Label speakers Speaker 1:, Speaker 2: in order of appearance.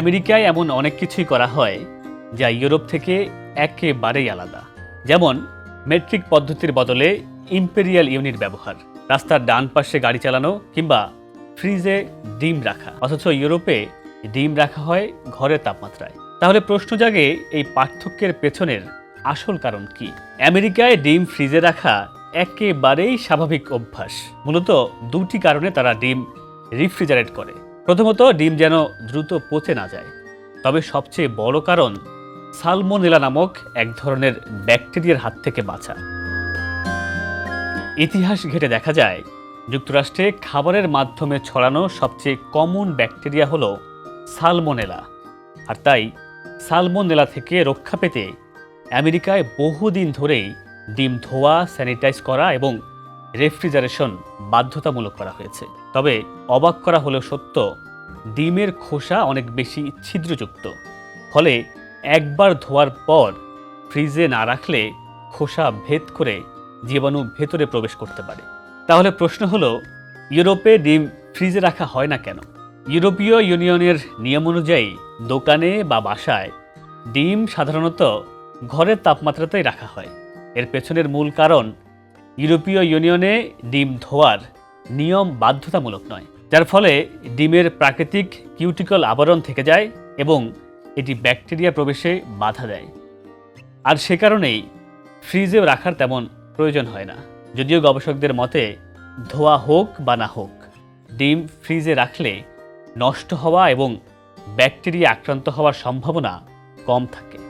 Speaker 1: আমেরিকায় এমন অনেক কিছুই করা হয় যা ইউরোপ থেকে একেবারেই আলাদা। যেমন মেট্রিক পদ্ধতির বদলে ইম্পেরিয়াল ইউনিট ব্যবহার, রাস্তার ডান পাশে গাড়ি চালানো কিংবা ফ্রিজে ডিম রাখা। অথচ ইউরোপে ডিম রাখা হয় ঘরের তাপমাত্রায়। তাহলে প্রশ্ন জাগে, এই পার্থক্যের পেছনের আসল কারণ কি? আমেরিকায় ডিম ফ্রিজে রাখা একেবারেই স্বাভাবিক অভ্যাস। মূলত দুটি কারণে তারা ডিম রেফ্রিজারেট করে। প্রথমত, ডিম যেন দ্রুত পচে না যায়। তবে সবচেয়ে বড় কারণ সালমোনেলা নামক এক ধরনের ব্যাকটেরিয়ার হাত থেকে বাঁচা। ইতিহাস ঘেঁটে দেখা যায়, যুক্তরাষ্ট্রে খাবারের মাধ্যমে ছড়ানো সবচেয়ে কমন ব্যাকটেরিয়া হলো সালমোনেলা। আর তাই সালমোনেলা থেকে রক্ষা পেতে আমেরিকায় বহুদিন ধরেই ডিম ধোয়া, স্যানিটাইজ করা এবং রেফ্রিজারেশন বাধ্যতামূলক করা হয়েছে। তবে অবাক করা হলেও সত্য, ডিমের খোসা অনেক বেশি ছিদ্রযুক্ত। ফলে একবার ধোয়ার পর ফ্রিজে না রাখলে খোসা ভেদ করে জীবাণু ভেতরে প্রবেশ করতে পারে। তাহলে প্রশ্ন হলো, ইউরোপে ডিম ফ্রিজে রাখা হয় না কেন? ইউরোপীয় ইউনিয়নের নিয়ম অনুযায়ী দোকানে বা বাসায় ডিম সাধারণত ঘরের তাপমাত্রাতেই রাখা হয়। এর পেছনের মূল কারণ, ইউরোপীয় ইউনিয়নে ডিম ধোয়ার নিয়ম বাধ্যতামূলক নয়, যার ফলে ডিমের প্রাকৃতিক কিউটিকল আবরণ থেকে যায় এবং এটি ব্যাকটেরিয়া প্রবেশে বাধা দেয়। আর সে কারণেই ফ্রিজেও রাখার তেমন প্রয়োজন হয় না। যদিও গবেষকদের মতে ধোয়া হোক বা না হোক, ডিম ফ্রিজে রাখলে নষ্ট হওয়া এবং ব্যাকটেরিয়া আক্রান্ত হওয়ার সম্ভাবনা কম থাকে।